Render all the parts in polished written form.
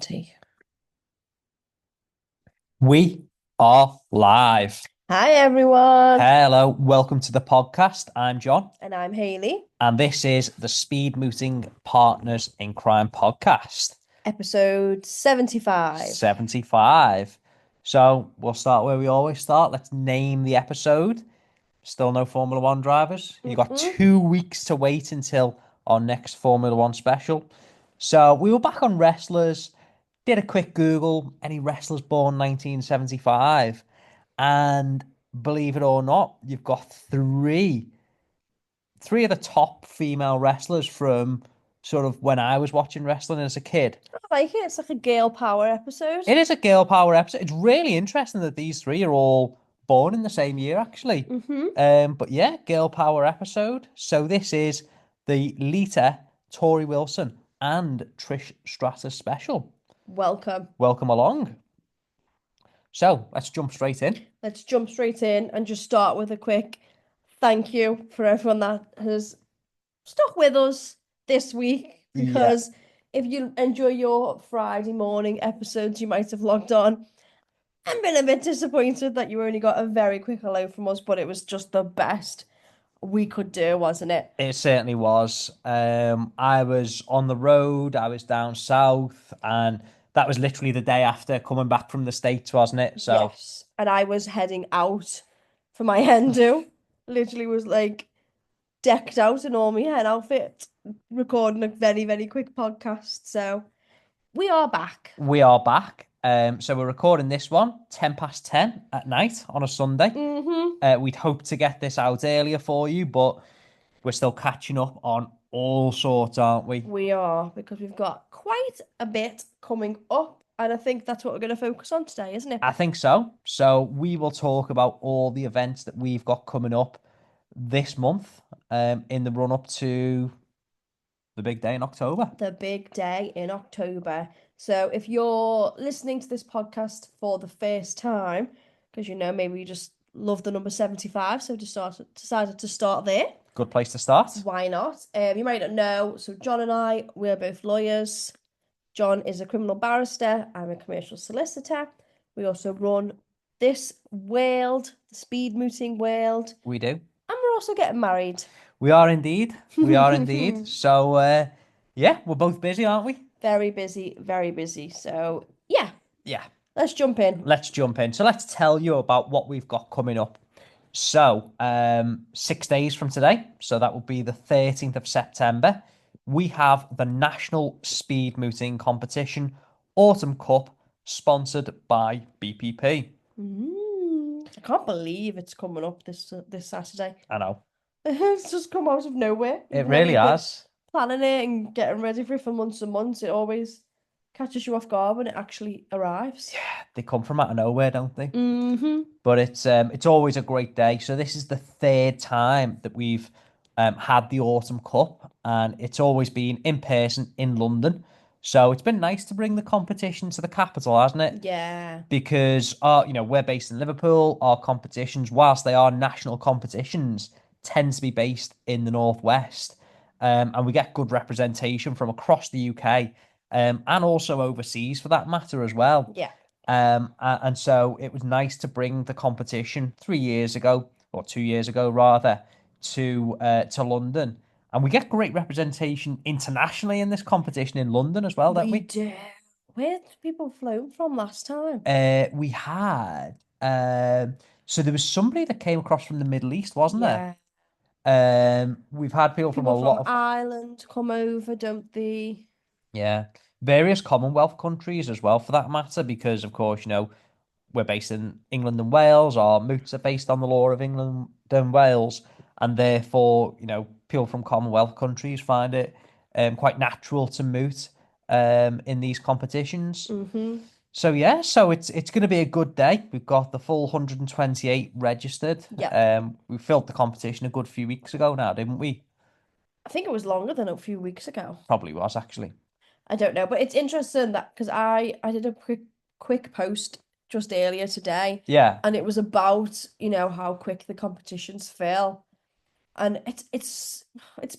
Tea. We are live. Hi everyone, Hello, welcome to the podcast. I'm John, and I'm Hayley. and this is the Speed Mooting Partners in Crime podcast, Episode 75. 75. So we'll start where we always start. Let's name the episode. Still no Formula One drivers. You got Mm-mm. 2 weeks to wait until our next Formula One special. So we were back on wrestlers, did a quick Google, any wrestlers born 1975. And believe it or not, you've got three of the top female wrestlers from sort of when I was watching wrestling as a kid. I like it. It's like a girl power episode. It is a girl power episode. It's really interesting that these three are all born in the same year, actually. Mm-hmm. But yeah, girl power episode. So this is the Lita, Tori Wilson, and Trish Stratus special. Welcome. Welcome along. So let's jump straight in. Let's jump straight in and just start with a quick thank you for everyone that has stuck with us this week. Yeah. Because if you enjoy your Friday morning episodes, you might have logged on and been a bit disappointed that you only got a very quick hello from us, but it was just the best we could do, wasn't it? It certainly was. I was on the road, I was down south, and that was literally the day after coming back from the States, wasn't it? So, Yes. And I was heading out for my hen do. Literally was like decked out in all my hen outfit, recording a very, very quick podcast. So we are back. we are back. So we're recording this one 10 past 10 at night on a Sunday. Mm-hmm. We'd hoped to get this out earlier for you, but we're still catching up on all sorts, aren't we? We are, because we've got quite a bit coming up. And I think that's what we're going to focus on today, isn't it? I think so. So we will talk about all the events that we've got coming up this month, in the run up to the big day in October. The big day in October. So if you're listening to this podcast for the first time, because maybe you just love the number 75, so decided to start there. Good place to start. Why not? You might not know. So John and I, we're both lawyers. John is a criminal barrister. I'm a commercial solicitor. We also run this world, the speed mooting world, We do. and we're also getting married. We are indeed. We are indeed. So, yeah, we're both busy, aren't we? Very busy, very busy. So yeah, Yeah. let's jump in. Let's jump in. So let's tell you about what we've got coming up. So, 6 days from today, so that will be the 13th of September, we have the National Speed Mooting Competition Autumn Cup, sponsored by BPP. I can't believe it's coming up this Saturday. I know. It's just come out of nowhere. It Even though really we've been has. planning it and getting ready for it for months and months, it always catches you off guard when it actually arrives. They come from out of nowhere, don't they? Mm-hmm. But it's always a great day. So this is the third time that we've had the Autumn Cup, and it's always been in person in London. So it's been nice to bring the competition to the capital, hasn't it? Yeah. Because we're based in Liverpool. Our competitions, whilst they are national competitions, tend to be based in the Northwest, and we get good representation from across the UK, and also overseas for that matter as well. Yeah. And so it was nice to bring the competition 3 years ago, or 2 years ago rather, to London. And we get great representation internationally in this competition in London as well, don't We we? do. Where did people flown from last time? We had so there was somebody that came across from the Middle East, wasn't there? Yeah. We've had people from a People lot from of, Ireland come over, don't they? yeah, various Commonwealth countries as well for that matter, because of course, we're based in England and Wales. Our moots are based on the law of England and Wales, and therefore, people from Commonwealth countries find it quite natural to moot in these competitions. Mm-hmm. So yeah, so it's going to be a good day. We've got the full 128 registered. Yep. We filled the competition a good few weeks ago now, didn't we? I think it was longer than a few weeks ago. Probably was actually. I don't know, but it's interesting that because I did a quick post just earlier today, Yeah, and it was about how quick the competitions fill, and it's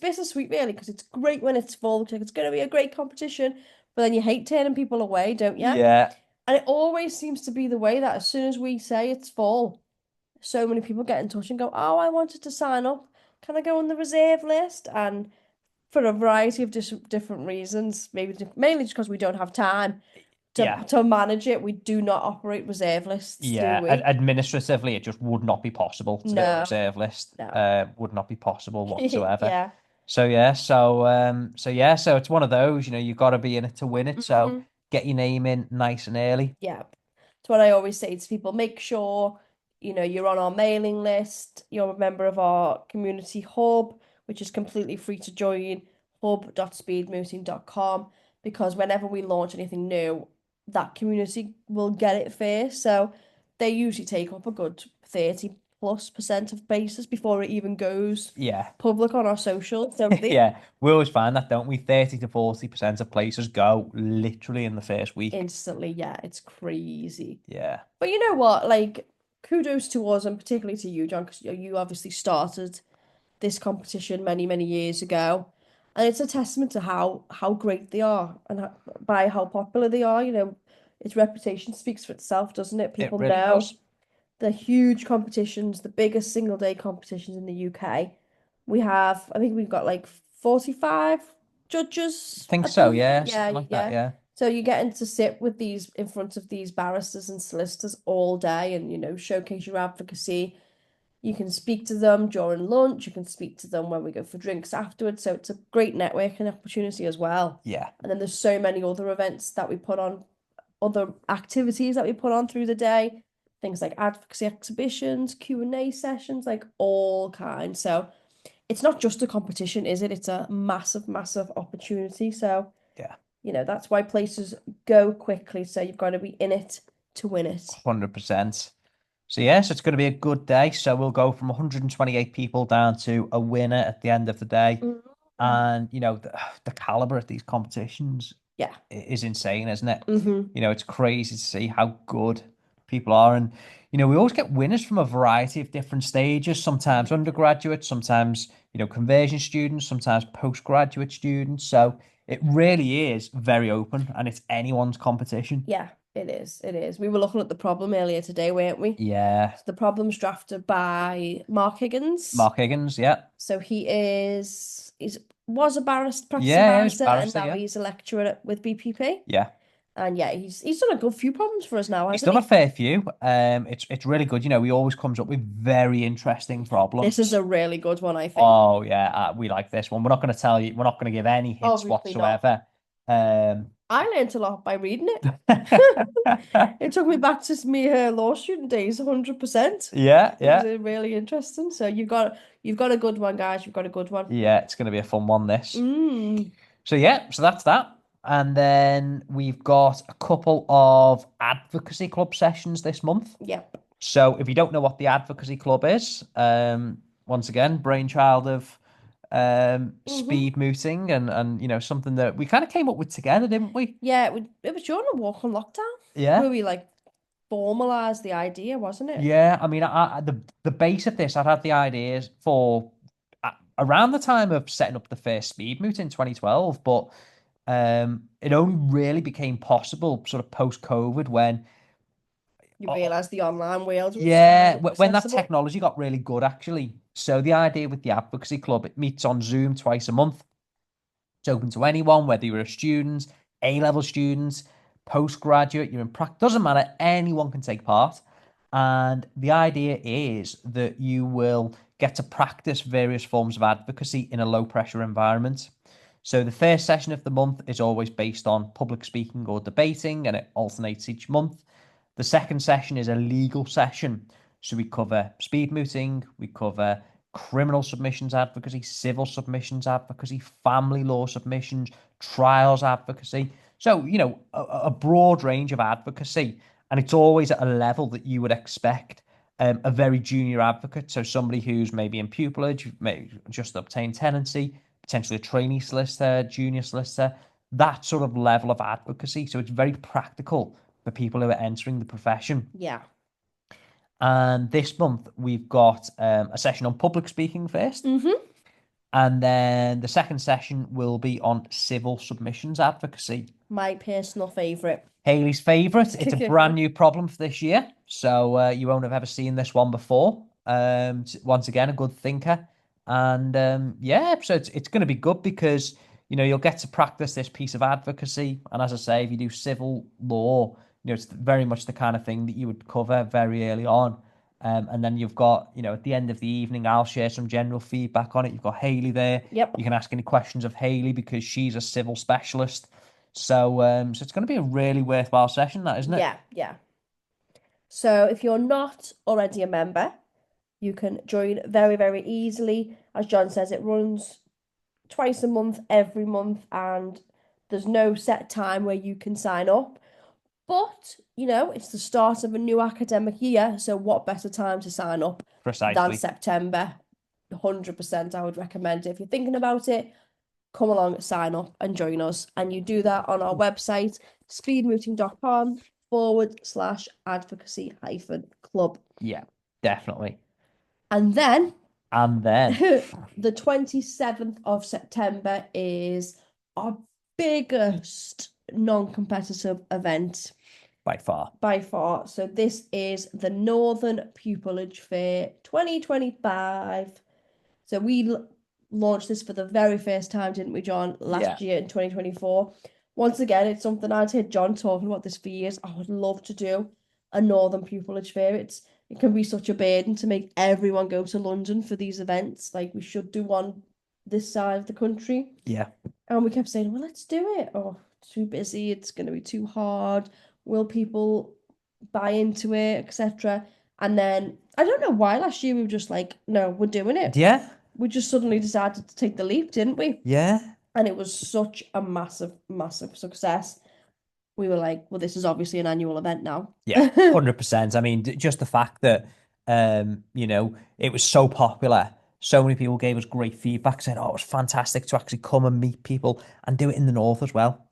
bittersweet really because it's great when it's full, like it's going to be a great competition, but then you hate turning people away, don't you? Yeah, And it always seems to be the way that as soon as we say it's full, so many people get in touch and go, "Oh, I wanted to sign up. Can I go on the reserve list?" And for a variety of different reasons, maybe mainly just because we don't have time yeah. to manage it, we do not operate reserve lists, do Yeah, we? administratively, it just would not be possible to do a No, reserve list. no. Would not be possible whatsoever. Yeah. So yeah, so it's one of those. You've got to be in it to win it. So Hmm. get your name in nice and early. Yeah. It's what I always say to people. Make sure, you're on our mailing list, you're a member of our community hub, which is completely free to join, hub.speedmooting.com, because whenever we launch anything new, that community will get it first. So they usually take up a good 30+% of basis before it even goes Yeah, public on our socials. So they yeah. We always find that, don't we? 30 to 40% of places go literally in the first week. instantly, yeah, it's crazy. Yeah, But you know what? Like, kudos to us and particularly to you, John, because you obviously started this competition many, many years ago. And it's a testament to how great they are and by how popular they are. Its reputation speaks for itself, doesn't it? it People really know does. the huge competitions, the biggest single day competitions in the UK. I think we've got like 45 judges Think at the so. moment. Yeah, something Yeah, like that. yeah. Yeah, So you're getting to sit with these in front of these barristers and solicitors all day and, showcase your advocacy. You can speak to them during lunch, you can speak to them when we go for drinks afterwards. So it's a great networking opportunity as well. yeah, And then there's so many other events that we put on, other activities that we put on through the day, things like advocacy exhibitions, Q&A sessions, like all kinds. So it's not just a competition, is it? It's a massive, massive opportunity. So, yeah. that's why places go quickly. So you've got to be in it to win it. 100%. So yes, it's going to be a good day. So we'll go from 128 people down to a winner at the end of the day. Mm. And the caliber of these competitions Yeah. is insane, isn't it? Hmm. It's crazy to see how good people are. And we always get winners from a variety of different stages, sometimes undergraduates, sometimes, conversion students, sometimes postgraduate students. So it really is very open and it's anyone's competition. Yeah, it is. It is. We were looking at the problem earlier today, weren't we? Yeah. So the problem's drafted by Mark Higgins. Mark Higgins, yeah. So he's was a barrister, practicing Yeah, he was barrister, and barrister, now yeah. he's a lecturer with BPP. Yeah. And yeah, he's done a good few problems for us now, He's hasn't done a he? fair few. It's really good. He always comes up with very interesting This is problems. a really good one, I think. Oh yeah, we like this one. We're not going to tell you. We're not going to give any hints Obviously not. whatsoever. Um, I learned a lot by reading it. It took me back to me law student days, 100%. yeah, It was yeah, really interesting. So you've got a good one, guys. You've got a good one. yeah. It's going to be a fun one. This. Mm. So yeah, so that's that. And then we've got a couple of advocacy club sessions this month. Yep. So if you don't know what the Advocacy Club is, once again, brainchild of Hmm. Speed Mooting and something that we kind of came up with together, didn't we? Yeah, it was during a walk on lockdown where Yeah. we like formalized the idea, wasn't it? Yeah, I mean, the base of this, I'd had the ideas for around the time of setting up the first Speed Moot in 2012, but it only really became possible sort of post-COVID when You realize the online world was yeah, more when that accessible. technology got really good, actually. So the idea with the Advocacy Club, it meets on Zoom twice a month. It's open to anyone, whether you're a student, A-level student, postgraduate, you're in practice, doesn't matter. Anyone can take part. And the idea is that you will get to practice various forms of advocacy in a low pressure environment. So the first session of the month is always based on public speaking or debating, and it alternates each month. The second session is a legal session. So we cover speed mooting, we cover criminal submissions advocacy, civil submissions advocacy, family law submissions, trials advocacy. So, a broad range of advocacy. And it's always at a level that you would expect a very junior advocate. So, somebody who's maybe in pupillage, maybe just obtained tenancy, potentially a trainee solicitor, junior solicitor, that sort of level of advocacy. So, it's very practical for people who are entering the profession. Yeah. And this month we've got a session on public speaking first. Hmm. And then the second session will be on civil submissions advocacy. My personal favourite. Haley's favourite. It's a brand new problem for this year, so you won't have ever seen this one before. Once again, a good thinker, and yeah, so it's going to be good because you'll get to practice this piece of advocacy, and as I say, if you do civil law, it's very much the kind of thing that you would cover very early on. And then you've got, at the end of the evening, I'll share some general feedback on it. You've got Haley there. Yep. You can ask any questions of Haley because she's a civil specialist. So it's going to be a really worthwhile session, that, isn't it? Yeah, yeah. So if you're not already a member, you can join very, very easily. As John says, it runs twice a month, every month, and there's no set time where you can sign up. But, it's the start of a new academic year, so what better time to sign up than Precisely. September? 100% I would recommend it. If you're thinking about it, come along, sign up and join us. And you do that on our website, speedmooting.com/advocacy-club. Yeah, definitely. And then And then, the 27th of September is our biggest non-competitive event by far. by far. So this is the Northern Pupillage Fair 2025. So we launched this for the very first time, didn't we, John? Last year in 2024. Once again, it's something I'd heard John talking about this for years. I would love to do a Northern Pupillage Fair. It can be such a burden to make everyone go to London for these events. Like, we should do one this side of the country. Yeah. And we kept saying, well, let's do it. Oh, too busy. It's going to be too hard. Will people buy into it, etc.? And then I don't know why last year we were just like, no, we're doing it. Yeah. We just suddenly decided to take the leap, didn't we? Yeah. And it was such a massive, massive success. We were like, well, this is obviously an annual event now. Yeah, 100%. I mean, just the fact that it was so popular. So many people gave us great feedback saying, "Oh, it was fantastic to actually come and meet people and do it in the north as well."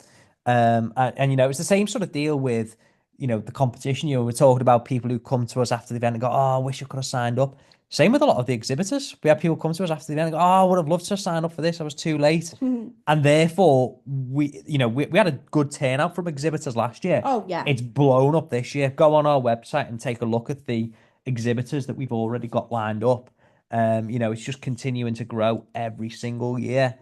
And it's the same sort of deal with the competition. We're talking about people who come to us after the event and go, "Oh, I wish I could have signed up." Same with a lot of the exhibitors. We had people come to us after the event and go, "Oh, I would have loved to sign up for this. I was too late." And therefore, we had a good turnout from exhibitors last year. Oh, yeah. It's blown up this year. Go on our website and take a look at the exhibitors that we've already got lined up. It's just continuing to grow every single year.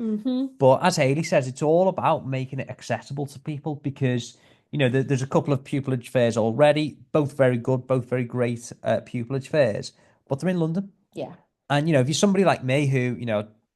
But as Haley says, it's all about making it accessible to people because, there's a couple of pupillage fairs already, both very good, both very great pupillage fairs, but they're in London. Yeah. And, if you're somebody like me who,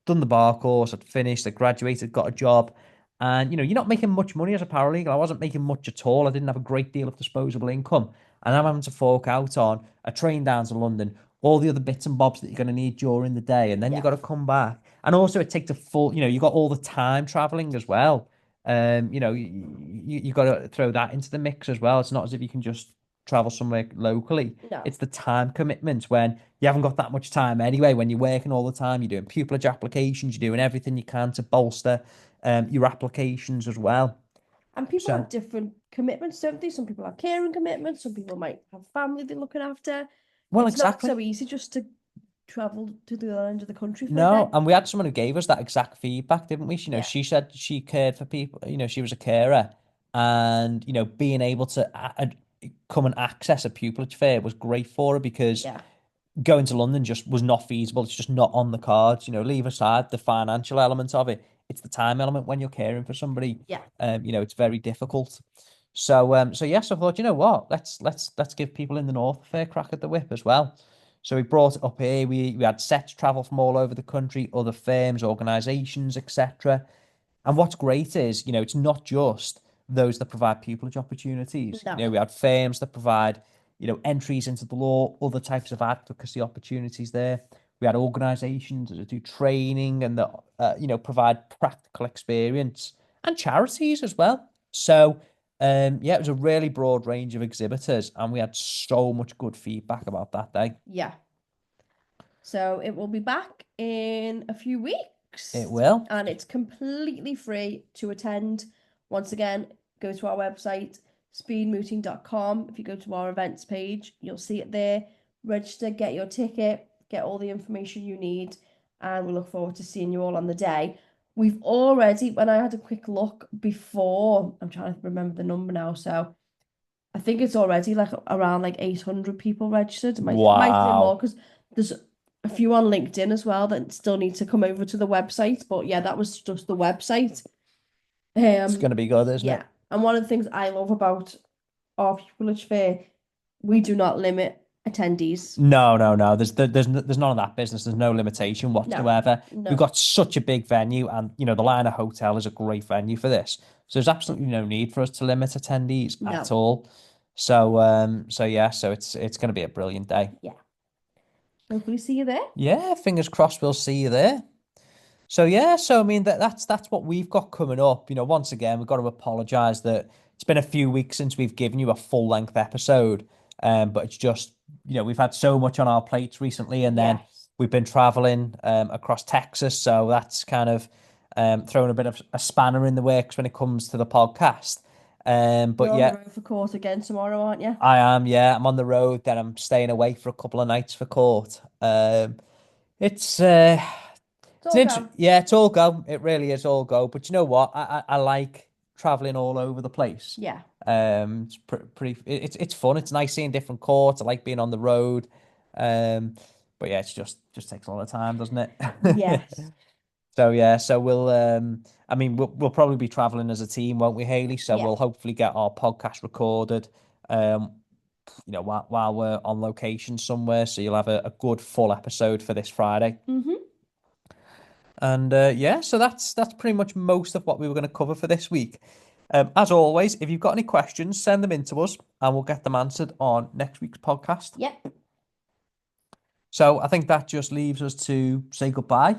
done the bar course, had finished, had graduated, got a job, and, you're not making much money as a paralegal. I wasn't making much at all. I didn't have a great deal of disposable income. And I'm having to fork out on a train down to London, all the other bits and bobs that you're going to need during the day. And then you've got to come back. And also it takes a full, you got all the time traveling as well. You got to throw that into the mix as well. It's not as if you can just travel somewhere locally. No. It's the time commitment when you haven't got that much time anyway. When you're working all the time, you're doing pupillage applications, you're doing everything you can to bolster your applications as well. And people So- have different commitments, don't they? Some people have caring commitments. Some people might have family they're looking after. Well, It's exactly. not so easy just to travel to the other end of the country for a No, day. and we had someone who gave us that exact feedback, didn't we? Yeah. She said she cared for people. She was a carer, and being able to come and access a pupillage fair was great for her because Yeah. going to London just was not feasible. It's just not on the cards. Leave aside the financial element of it. It's the time element when you're caring for somebody. Yeah. It's very difficult. So yes, I thought, what? Let's give people in the north a fair crack at the whip as well. So we brought it up here. We had sets travel from all over the country, other firms, organisations, etc. And what's great is, it's not just those that provide pupillage opportunities. No. We had firms that provide, entries into the law, other types of advocacy opportunities there. We had organisations that do training and that, provide practical experience and charities as well. So, it was a really broad range of exhibitors and we had so much good feedback about that day. Yeah. So it will be back in a few weeks. It will. And it's completely free to attend. Once again, go to our website, speedmooting.com. If you go to our events page, you'll see it there. Register, get your ticket, get all the information you need. and we look forward to seeing you all on the day. We've already, when I had a quick look before, I'm trying to remember the number now, so I think it's already like around like 800 people registered. It might be more Wow. because there's a few on LinkedIn as well that still need to come over to the website. But yeah, that was just the website. It's Um, going to be good, isn't yeah. it? And one of the things I love about our pupillage fair, we do not limit attendees. No, no, no. There's none of that business. There's no limitation No, whatsoever. We've no, got such a big venue, and the Liner Hotel is a great venue for this. So there's absolutely no need for us to limit attendees at no. all. So yeah, so it's going to be a brilliant day. Yeah. Hopefully see you there. Yeah, fingers crossed we'll see you there. So yeah, so I mean that's what we've got coming up. Once again, we've got to apologise that it's been a few weeks since we've given you a full length episode. But it's just, we've had so much on our plates recently, and then Yes. we've been traveling across Texas, so that's kind of thrown a bit of a spanner in the works when it comes to the podcast. You're But on the yeah, road for court again tomorrow, aren't you? I am. Yeah, I'm on the road. Then I'm staying away for a couple of nights for court. It's It's all go. yeah, it's all go. It really is all go. But you know what? I like traveling all over the place. Yeah. It's pretty. It's fun. It's nice seeing different courts. I like being on the road. Um, but yeah, it's just takes a lot of time, doesn't it? Yes. So yeah, so we'll. I mean, we'll probably be traveling as a team, won't we, Haley? So Yeah. we'll hopefully get our podcast recorded. Um, while we're on location somewhere, so you'll have a good full episode for this Friday. Mm-hmm. And yeah, so that's pretty much most of what we were going to cover for this week. As always, if you've got any questions, send them in to us and we'll get them answered on next week's podcast. Yep. So I think that just leaves us to say goodbye.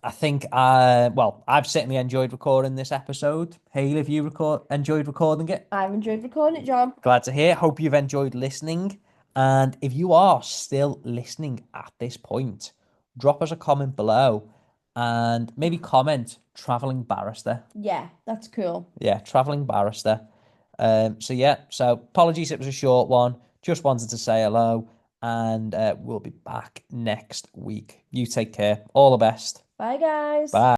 I think, well, I've certainly enjoyed recording this episode. Haley, have you enjoyed recording it? I've enjoyed recording it, John. Glad to hear. Hope you've enjoyed listening. And if you are still listening at this point, drop us a comment below and maybe comment traveling barrister. Yeah, that's cool. Yeah, traveling barrister. So yeah, so apologies, it was a short one. Just wanted to say hello, and we'll be back next week. You take care. All the best. Bye, guys. Bye.